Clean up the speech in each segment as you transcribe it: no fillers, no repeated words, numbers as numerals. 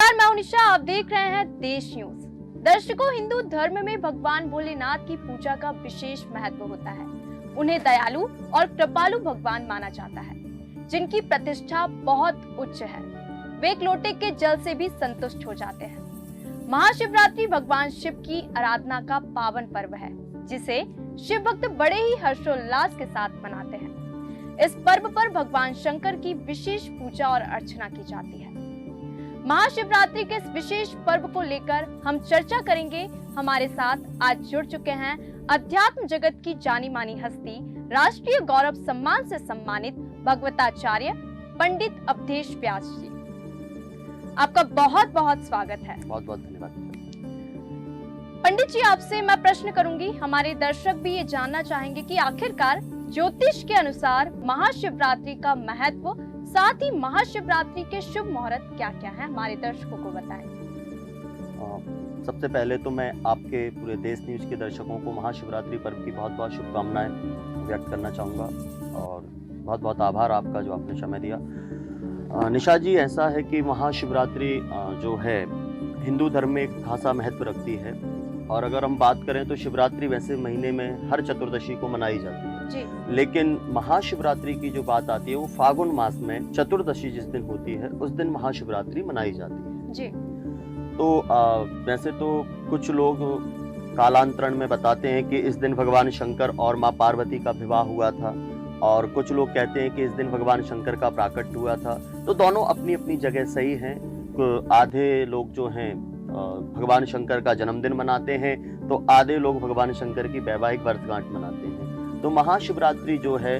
नमस्कार, मैं उनिशा। आप देख रहे हैं देश न्यूज। दर्शकों, हिंदू धर्म में भगवान भोलेनाथ की पूजा का विशेष महत्व होता है। उन्हें दयालु और कृपालु भगवान माना जाता है, जिनकी प्रतिष्ठा बहुत उच्च है। वे एक लोटे के जल से भी संतुष्ट हो जाते हैं। महाशिवरात्रि भगवान शिव की आराधना का पावन पर्व है, जिसे शिव भक्त बड़े ही हर्षोल्लास के साथ मनाते हैं। इस पर्व पर भगवान शंकर की विशेष पूजा और अर्चना की जाती है। महाशिवरात्रि के इस विशेष पर्व को लेकर हम चर्चा करेंगे। हमारे साथ आज जुड़ चुके हैं अध्यात्म जगत की जानी मानी हस्ती, राष्ट्रीय गौरव सम्मान से सम्मानित भगवताचार्य पंडित अवधेश व्यास जी। आपका बहुत बहुत स्वागत है। बहुत बहुत धन्यवाद। पंडित जी, आपसे मैं प्रश्न करूंगी। हमारे दर्शक भी ये जानना चाहेंगे कि आखिरकार ज्योतिष के अनुसार महाशिवरात्रि का महत्व, साथ ही महाशिवरात्रि के शुभ मुहूर्त क्या क्या है, हमारे दर्शकों को बताएं। सबसे पहले तो मैं आपके पूरे देश न्यूज के दर्शकों को महाशिवरात्रि पर्व की बहुत बहुत शुभकामनाएं व्यक्त करना चाहूँगा और बहुत बहुत आभार आपका जो आपने समय दिया। निशा जी, ऐसा है कि महाशिवरात्रि जो है हिंदू धर्म में एक खासा महत्व रखती है। और अगर हम बात करें तो शिवरात्रि वैसे महीने में हर चतुर्दशी को मनाई जाती है जी। लेकिन महाशिवरात्रि की जो बात आती है वो फागुन मास में चतुर्दशी जिस दिन होती है उस दिन महाशिवरात्रि मनाई जाती है जी। तो वैसे तो कुछ लोग कालांतरण में बताते हैं कि इस दिन भगवान शंकर और माँ पार्वती का विवाह हुआ था, और कुछ लोग कहते हैं कि इस दिन भगवान शंकर का प्राकट्य हुआ था। तो दोनों अपनी अपनी जगह सही हैं। आधे लोग जो हैं भगवान शंकर का जन्मदिन मनाते हैं, तो आधे लोग भगवान शंकर की वैवाहिक वर्षगांठ मनाते हैं। तो महाशिवरात्रि जो है,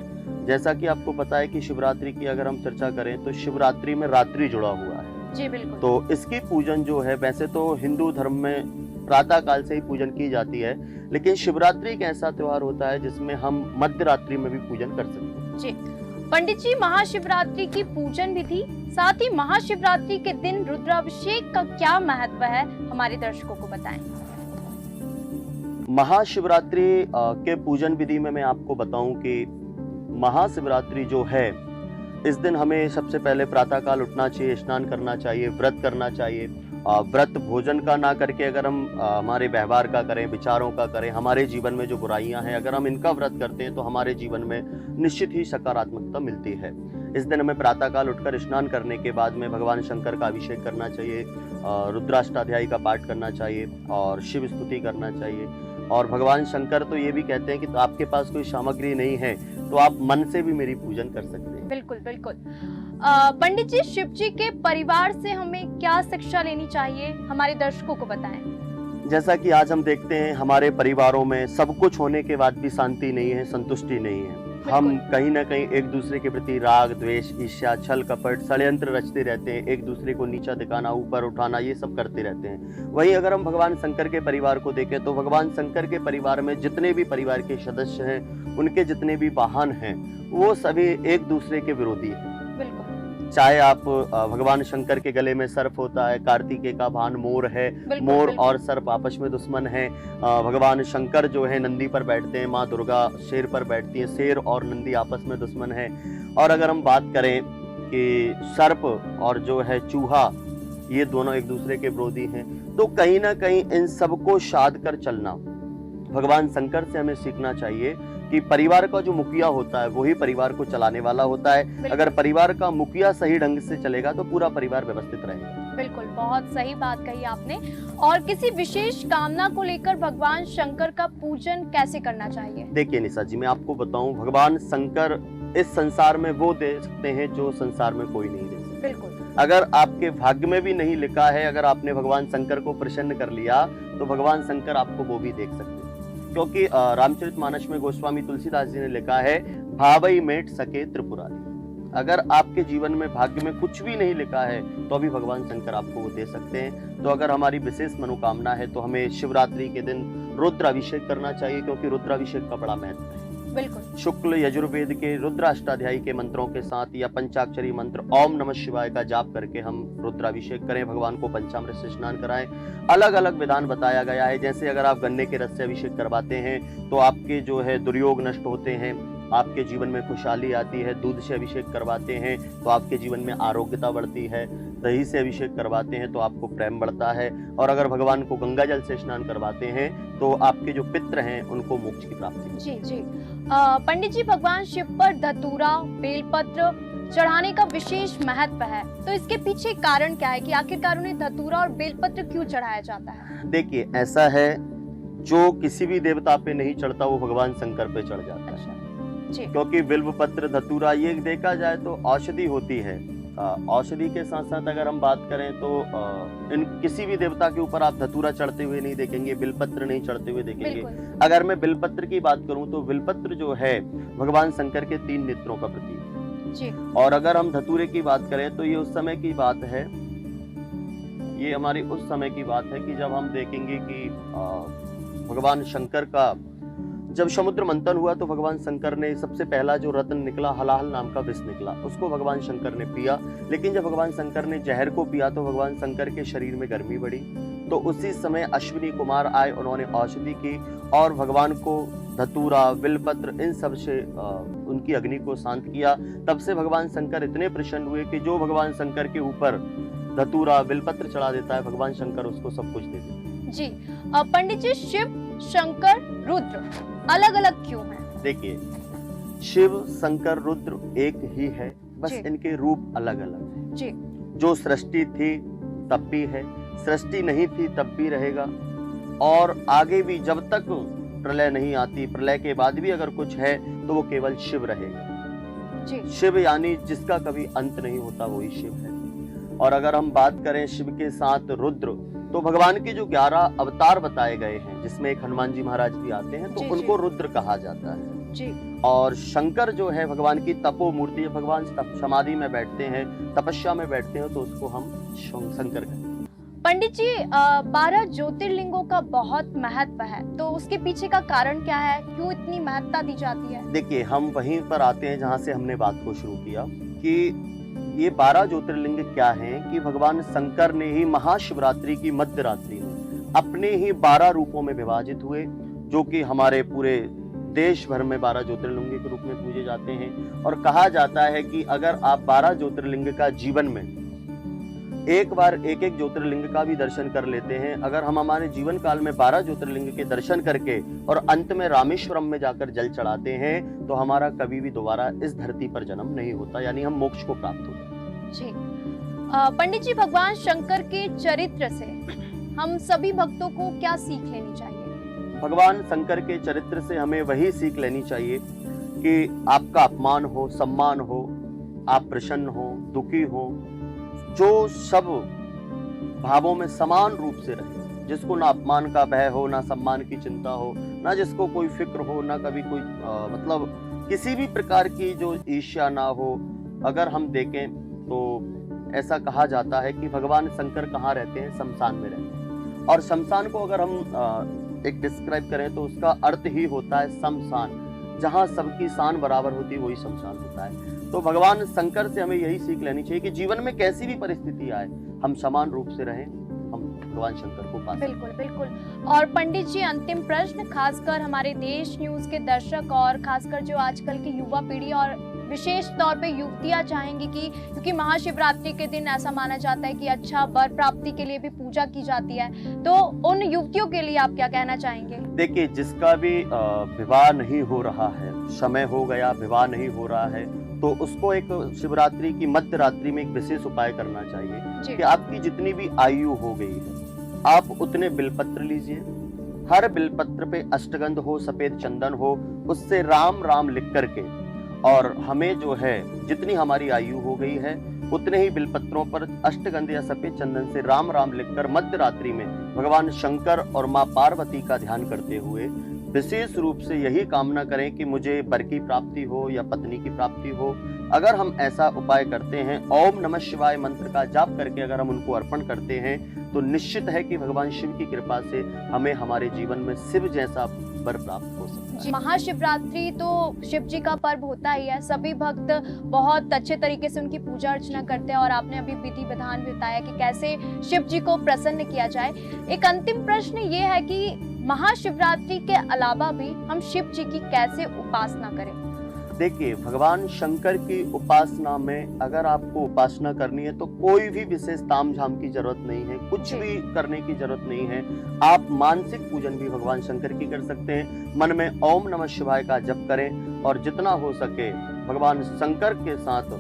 जैसा कि आपको पता है कि शिवरात्रि की अगर हम चर्चा करें तो शिवरात्रि में रात्रि जुड़ा हुआ है जी। बिल्कुल। तो इसकी पूजन जो है, वैसे तो हिंदू धर्म में प्रातः काल से ही पूजन की जाती है, लेकिन शिवरात्रि एक ऐसा त्योहार होता है जिसमें हम मध्य रात्रि में भी पूजन कर सकते हैं जी। पंडित जी, महाशिवरात्रि की पूजन विधि, साथ ही महाशिवरात्रि के दिन रुद्राभिषेक का क्या महत्व है, हमारे दर्शकों को बताएं। महाशिवरात्रि के पूजन विधि में मैं आपको बताऊं कि महाशिवरात्रि जो है, इस दिन हमें सबसे पहले प्रातःकाल उठना चाहिए, स्नान करना चाहिए, व्रत करना चाहिए। व्रत भोजन का ना करके अगर हम हमारे व्यवहार का करें, विचारों का करें, हमारे जीवन में जो बुराइयां हैं अगर हम इनका व्रत करते हैं तो हमारे जीवन में निश्चित ही सकारात्मकता मिलती है। इस दिन हमें प्रातःकाल उठकर स्नान करने के बाद में भगवान शंकर का अभिषेक करना चाहिए, रुद्राष्टाध्यायी का पाठ करना चाहिए और शिव स्तुति करना चाहिए। और भगवान शंकर तो ये भी कहते हैं कि तो आपके पास कोई सामग्री नहीं है तो आप मन से भी मेरी पूजन कर सकते हैं। बिल्कुल बिल्कुल। पंडित जी, शिव जी के परिवार से हमें क्या शिक्षा लेनी चाहिए, हमारे दर्शकों को बताएं। जैसा कि आज हम देखते हैं हमारे परिवारों में सब कुछ होने के बाद भी शांति नहीं है, संतुष्टि नहीं है। हम कहीं ना कहीं एक दूसरे के प्रति राग, द्वेष, ईर्ष्या, छल कपट, षड्यंत्र रचते रहते हैं, एक दूसरे को नीचा दिखाना, ऊपर उठाना, ये सब करते रहते हैं। वहीं अगर हम भगवान शंकर के परिवार को देखें तो भगवान शंकर के परिवार में जितने भी परिवार के सदस्य हैं, उनके जितने भी वाहन हैं, वो सभी एक दूसरे के विरोधी हैं। चाहे आप भगवान शंकर के गले में सर्प होता है, कार्तिकेय का वाहन मोर है, मोर और सर्प आपस में दुश्मन है। भगवान शंकर जो है नंदी पर बैठते हैं, माँ दुर्गा शेर पर बैठती है, शेर और नंदी आपस में दुश्मन है। और अगर हम बात करें कि सर्प और जो है चूहा, ये दोनों एक दूसरे के विरोधी हैं, तो कहीं ना कहीं इन सबको साध कर चलना भगवान शंकर से हमें सीखना चाहिए कि परिवार का जो मुखिया होता है वही परिवार को चलाने वाला होता है। अगर परिवार का मुखिया सही ढंग से चलेगा तो पूरा परिवार व्यवस्थित रहेगा। बिल्कुल, बहुत सही बात कही आपने। और किसी विशेष कामना को लेकर भगवान शंकर का पूजन कैसे करना चाहिए? देखिए निशा जी, मैं आपको बताऊं, भगवान शंकर इस संसार में वो दे सकते हैं जो संसार में कोई नहीं दे सकता। बिल्कुल। अगर आपके भाग्य में भी नहीं लिखा है, अगर आपने भगवान शंकर को प्रसन्न कर लिया तो भगवान शंकर आपको वो भी देख सकते हैं। क्योंकि रामचरितमानस में गोस्वामी तुलसीदास जी ने लिखा है, भावई मेट सके त्रिपुरारी। अगर आपके जीवन में भाग्य में कुछ भी नहीं लिखा है तो अभी भगवान शंकर आपको वो दे सकते हैं। तो अगर हमारी विशेष मनोकामना है तो हमें शिवरात्रि के दिन रुद्राभिषेक करना चाहिए, क्योंकि रुद्राभिषेक का बड़ा महत्व है। बिल्कुल। शुक्ल यजुर्वेद के रुद्राष्टाध्यायी के मंत्रों के साथ या पंचाक्षरी मंत्र ओम नमः शिवाय का जाप करके हम रुद्राभिषेक करें, भगवान को पंचामृत से स्नान कराएं। अलग अलग विधान बताया गया है। जैसे अगर आप गन्ने के रस से अभिषेक करवाते हैं तो आपके जो है दुर्योग नष्ट होते हैं, आपके जीवन में खुशहाली आती है। दूध से अभिषेक करवाते हैं तो आपके जीवन में आरोग्यता बढ़ती है। दही से अभिषेक करवाते हैं तो आपको प्रेम बढ़ता है। और अगर भगवान को गंगा जल से स्नान करवाते हैं तो आपके जो पितृ हैं उनको मोक्ष की प्राप्ति होती है। जी जी। पंडित जी, भगवान शिव पर धतूरा बेलपत्र चढ़ाने का विशेष महत्व है, तो इसके पीछे कारण क्या है कि आखिरकार उन्हें धतूरा और बेलपत्र क्यों चढ़ाया जाता है? देखिए, ऐसा है, जो किसी भी देवता पे नहीं चढ़ता वो भगवान शंकर पे चढ़ जाता है। अच्छा जी। क्योंकि बिल्व पत्र धतूरा ये देखा जाए तो औषधि होती है। औषधि के साथ साथ अगर हम बात करें तो इन किसी भी देवता के ऊपर आप धतूरा चढ़ते हुए नहीं देखेंगे, बिलपत्र नहीं चढ़ते हुए देखेंगे। बिल्कुल। अगर मैं बिलपत्र की बात करूं तो बिलपत्र जो है भगवान शंकर के 3 नेत्रों का प्रतीक है। जी। और अगर हम धतूरे की बात करें तो ये उस समय की बात है, ये हमारी उस समय की बात है कि जब हम देखेंगे कि भगवान शंकर का जब समुद्र मंथन हुआ तो भगवान शंकर ने सबसे पहला जो रत्न निकला, हलाहल नाम का विष निकला, उसको भगवान शंकर ने पिया। लेकिन जब भगवान शंकर ने जहर को पिया तो भगवान शंकर के शरीर में गर्मी बढ़ी। तो उसी समय अश्विनी कुमार आए, उन्होंने औषधि की और भगवान को धतूरा बिलपत्र इन सब से उनकी अग्नि को शांत किया। तब से भगवान शंकर इतने प्रसन्न हुए कि जो भगवान शंकर के ऊपर धतूरा बिलपत्र चढ़ा देता है, भगवान शंकर उसको सब कुछ दे देते हैं। जी। पंडित जी, शिव शंकर रुद्र अलग अलग क्यों हैं? देखिए, शिव शंकर रुद्र एक ही है, बस जी। इनके रूप अलग अलग है। जी। जो सृष्टि थी तब भी है, सृष्टि नहीं थी तब भी रहेगा, और आगे भी जब तक प्रलय नहीं आती, प्रलय के बाद भी अगर कुछ है तो वो केवल शिव रहेगा। जी। शिव यानी जिसका कभी अंत नहीं होता वही शिव है। और अगर हम बात करें शिव के साथ रुद्र, तो भगवान के जो 11 अवतार बताए गए हैं, जिसमें एक हनुमान जी महाराज भी आते हैं, तो जी, उनको जी। रुद्र कहा जाता है। जी। और शंकर जो है भगवान की तपो मूर्ति है, भगवान समाधि में बैठते हैं, तपस्या में बैठते हैं, तो उसको हम शंकर कहते हैं। पंडित जी, 12 ज्योतिर्लिंगों का बहुत महत्व है, तो उसके पीछे का कारण क्या है? क्यों इतनी महत्ता दी जाती है? देखिए, हम वहीं पर आते हैं जहां से हमने बात को शुरू किया कि ये 12 ज्योतिर्लिंग क्या हैं कि भगवान शंकर ने ही महाशिवरात्रि की मध्य रात्रि में अपने ही 12 रूपों में विभाजित हुए, जो कि हमारे पूरे देश भर में 12 ज्योतिर्लिंग के रूप में पूजे जाते हैं। और कहा जाता है कि अगर आप 12 ज्योतिर्लिंग का जीवन में एक बार एक एक ज्योतिर्लिंग का भी दर्शन कर लेते हैं, अगर हम हमारे जीवन काल में 12 ज्योतिर्लिंग के दर्शन करके और अंत में रामेश्वरम में जाकर जल चढ़ाते हैं, तो हमारा कभी भी दोबारा इस धरती पर जन्म नहीं होता, यानी हम मोक्ष को प्राप्त होते हैं। जी। पंडित जी, भगवान शंकर के चरित्र से हम सभी भक्तों को क्या सीख लेनी चाहिए? भगवान शंकर के चरित्र से हमें वही सीख लेनी चाहिए कि आपका अपमान हो, सम्मान हो, आप प्रसन्न हो, दुखी हो, जो सब भावों में समान रूप से रहे, जिसको ना अपमान का भय हो, ना सम्मान की चिंता हो, ना जिसको कोई फिक्र हो, ना कभी कोई मतलब किसी भी प्रकार की जो ईर्ष्या ना हो। अगर हम देखें तो ऐसा कहा जाता है कि भगवान शंकर कहाँ रहते हैं? शमशान में रहते हैं। और शमशान को अगर हम एक डिस्क्राइब करें तो उसका अर्थ ही होता है शमशान, जहाँ सबकी शान बराबर होती है वही शमशान होता है। तो भगवान शंकर से हमें यही सीख लेनी चाहिए कि जीवन में कैसी भी परिस्थिति आए, हम समान रूप से रहें, हम भगवान शंकर को पा सकते हैं। बिल्कुल बिल्कुल। और पंडित जी, अंतिम प्रश्न, खासकर हमारे देश न्यूज के दर्शक और खासकर जो आजकल की युवा पीढ़ी और विशेष तौर पे युवतियां चाहेंगी कि क्योंकि महाशिवरात्रि के दिन ऐसा माना जाता है कि अच्छा वर प्राप्ति के लिए भी पूजा की जाती है, तो उन युवतियों के लिए आप क्या कहना चाहेंगे? देखिए, जिसका भी विवाह नहीं हो रहा है, समय हो गया विवाह नहीं हो रहा है, तो उसको एक शिवरात्रि की मध्य रात्रि में एक विशेष उपाय करना चाहिए कि आपकी जितनी भी आयु हो गई है, आप उतने बिलपत्र लीजिए। हर बिलपत्र पे अष्टगंध हो, सफेद चंदन हो, उससे राम राम लिख करके, और हमें जो है जितनी हमारी आयु हो गई है उतने ही बिलपत्रों पर अष्टगंध या सफेद चंदन से राम राम लिखकर मध्य रात्रि में भगवान शंकर और माँ पार्वती का ध्यान करते हुए विशेष रूप से यही कामना करें कि मुझे वर की प्राप्ति हो या पत्नी की प्राप्ति हो। अगर हम ऐसा उपाय करते हैं, ओम नमः शिवाय मंत्र का जाप करके अगर हम उनको अर्पण करते हैं, तो निश्चित है कि भगवान शिव की कृपा से हमें हमारे जीवन में शिव जैसा वर प्राप्त हो सकता है। महाशिवरात्रि तो शिव जी का पर्व होता ही है, सभी भक्त बहुत अच्छे तरीके से उनकी पूजा अर्चना करते हैं और आपने अभी विधि विधान भी बताया कि कैसे शिव जी को प्रसन्न किया जाए। एक अंतिम प्रश्न ये है कि महाशिवरात्रि के अलावा भी हम शिव जी की कैसे उपासना करें? देखिए, भगवान शंकर की उपासना में अगर आपको उपासना करनी है तो कोई भी विशेष तामझाम की जरूरत नहीं है, कुछ भी करने की जरूरत नहीं है। आप मानसिक पूजन भी भगवान शंकर की कर सकते हैं। मन में ओम नमः शिवाय का जप करें और जितना हो सके भगवान शंकर के साथ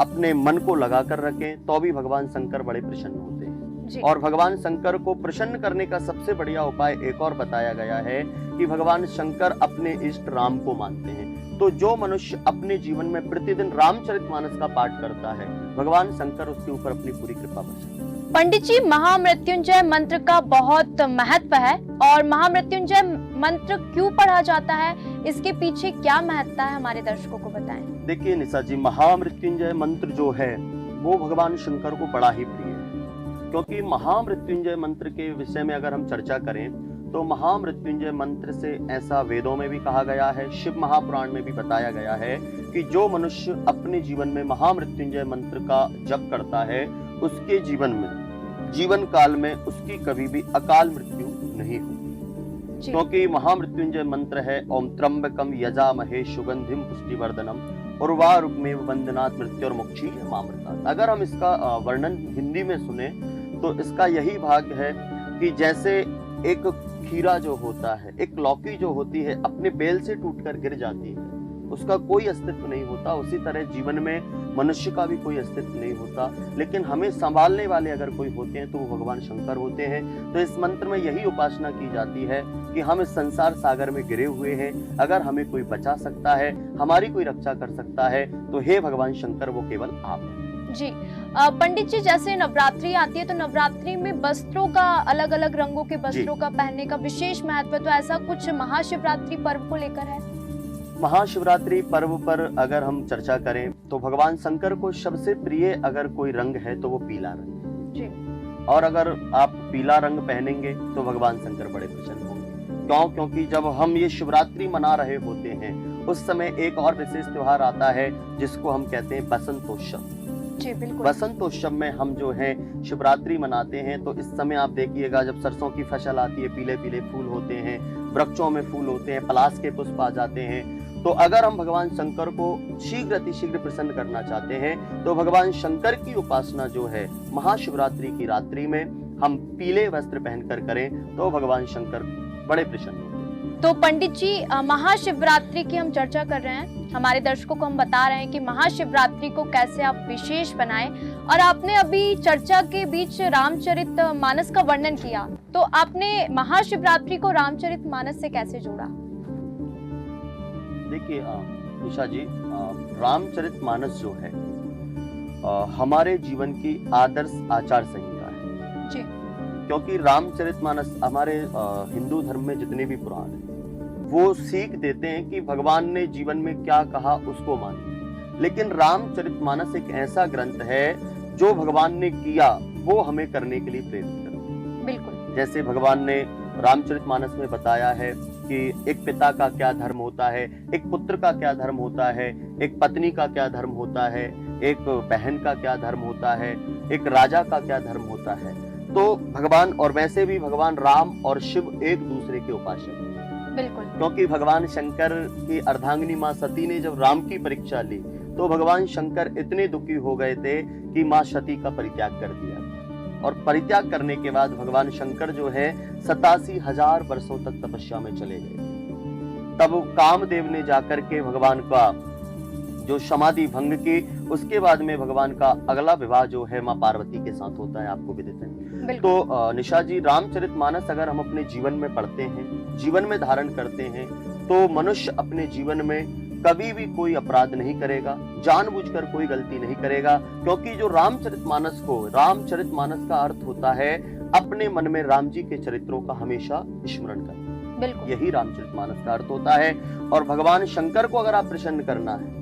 अपने मन को लगा कर रखें, तो भी भगवान शंकर बड़े प्रसन्न होते हैं। और भगवान शंकर को प्रसन्न करने का सबसे बढ़िया उपाय एक और बताया गया है कि भगवान शंकर अपने इष्ट राम को मानते हैं। तो जो मनुष्य अपने जीवन में प्रतिदिन रामचरितमानस का पाठ करता है, भगवान शंकर उसके ऊपर अपनी पूरी कृपा बरसाते हैं। पंडित जी, महामृत्युंजय मंत्र का बहुत महत्व है और महामृत्युंजय मंत्र क्यों पढ़ा जाता है, इसके पीछे क्या महत्ता है, हमारे दर्शकों को बताएं। देखिए निशा जी, महामृत्युंजय मंत्र जो है वो भगवान शंकर को बड़ा ही प्रिय है, क्योंकि महामृत्युंजय मंत्र के विषय में अगर हम चर्चा करें तो महामृत्युंजय मंत्र से ऐसा वेदों में भी कहा गया है, शिव महापुराण में भी बताया गया है कि जो मनुष्य अपने जीवन में महामृत्युंजय मंत्र का जप करता है, उसके जीवन काल में उसकी कभी भी अकाल मृत्यु नहीं होती। क्योंकि महामृत्युंजय मंत्र है ओम त्र्यंबकम यजामहे सुगंधिम पुष्टिवर्धनम उर्वारुकमेव बंधनात् मृत्युर्मुक्षी मामृतात्। अगर हम इसका वर्णन हिंदी में सुने तो इसका यही भाग है कि जैसे एक खीरा जो होता है, एक लौकी जो होती है, अपने बेल से टूटकर गिर जाती है, उसका कोई अस्तित्व नहीं होता, उसी तरह जीवन में मनुष्य का भी कोई अस्तित्व नहीं होता। लेकिन हमें संभालने वाले अगर कोई होते हैं तो वो भगवान शंकर होते हैं। तो इस मंत्र में यही उपासना की जाती है कि हम इस संसार सागर में गिरे हुए हैं, अगर हमें कोई बचा सकता है, हमारी कोई रक्षा कर सकता है, तो हे भगवान शंकर वो केवल आप हैं। जी पंडित जी, जैसे नवरात्रि आती है तो नवरात्रि में वस्त्रों का, अलग अलग रंगों के वस्त्रों का पहनने का विशेष महत्व, तो ऐसा कुछ महाशिवरात्रि पर्व को लेकर है? महाशिवरात्रि पर्व पर अगर हम चर्चा करें तो भगवान शंकर को सबसे प्रिय अगर कोई रंग है तो वो पीला रंग है। और अगर आप पीला रंग पहनेंगे तो भगवान शंकर बड़े प्रसन्न होंगे। क्यों? क्योंकि जब हम ये शिवरात्रि मना रहे होते हैं उस समय एक और विशेष त्योहार आता है जिसको हम कहते हैं बसंतोत्सव। जी बिल्कुल। बसंतोत्सव में हम जो है शिवरात्रि मनाते हैं। तो इस समय आप देखिएगा जब सरसों की फसल आती है, पीले पीले फूल होते हैं, वृक्षों में फूल होते हैं, पलाश के पुष्प आ जाते हैं। तो अगर हम भगवान शंकर को शीघ्र अतिशीघ्र प्रसन्न करना चाहते हैं तो भगवान शंकर की उपासना जो है महाशिवरात्रि की रात्रि में हम पीले वस्त्र पहनकर करें तो भगवान शंकर बड़े प्रसन्न होते हैं। तो पंडित जी, महाशिवरात्रि की हम चर्चा कर रहे हैं, हमारे दर्शकों को हम बता रहे हैं कि महाशिवरात्रि को कैसे आप विशेष बनाएं, और आपने अभी चर्चा के बीच रामचरितमानस का वर्णन किया, तो आपने महाशिवरात्रि को रामचरितमानस से कैसे जोड़ा? देखिए निशा जी, रामचरितमानस जो है हमारे जीवन की आदर्श आचार संहिता है जी। क्योंकि रामचरितमानस हमारे हिंदू धर्म में जितने भी पुराण हैं वो सीख देते हैं कि भगवान ने जीवन में क्या कहा उसको मानिए। लेकिन रामचरितमानस एक ऐसा ग्रंथ है जो भगवान ने किया वो हमें करने के लिए प्रेरित करता है। बिल्कुल। जैसे भगवान ने रामचरितमानस में बताया है कि एक पिता का क्या धर्म होता है, एक पुत्र का क्या धर्म होता है, एक पत्नी का क्या धर्म होता है, एक बहन का क्या धर्म होता है, एक राजा का क्या धर्म होता है। तो भगवान, और वैसे भी भगवान राम और शिव एक दूसरे के उपासक हैं। बिल्कुल। क्योंकि भगवान शंकर की अर्धांगिनी माँ सती ने जब राम की परीक्षा ली तो भगवान शंकर इतने दुखी हो गए थे कि माँ सती का परित्याग कर दिया, और परित्याग करने के बाद भगवान शंकर जो है 87,000 वर्षों तक तपस्या में चले गए। तब कामदेव ने जाकर के भगवान का जो समाधि भंग की, उसके बाद में भगवान का अगला विवाह जो है माँ पार्वती के साथ होता है, आपको भी देते हैं। तो निशा जी, रामचरितमानस अगर हम अपने जीवन में पढ़ते हैं, जीवन में धारण करते हैं, तो मनुष्य अपने जीवन में कभी भी कोई अपराध नहीं करेगा, जानबूझकर कोई गलती नहीं करेगा। क्योंकि जो रामचरितमानस का अर्थ होता है अपने मन में राम जी के चरित्रों का हमेशा स्मरण करना। बिल्कुल। यही रामचरितमानस का अर्थ होता है। और भगवान शंकर को अगर आप प्रसन्न करना है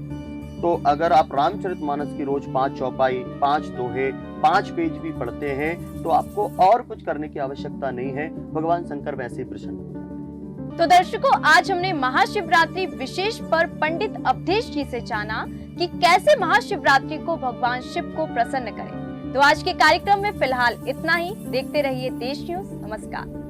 तो अगर आप रामचरितमानस की रोज 5 चौपाई, 5 दोहे, 5 पेज भी पढ़ते हैं तो आपको और कुछ करने की आवश्यकता नहीं है, भगवान शंकर वैसे ही प्रसन्न हो जाते हैं। तो दर्शकों, आज हमने महाशिवरात्रि विशेष पर पंडित अवधेश जी से जाना कि कैसे महाशिवरात्रि को भगवान शिव को प्रसन्न करें। तो आज के कार्यक्रम में फिलहाल इतना ही। देखते रहिए देश न्यूज। नमस्कार।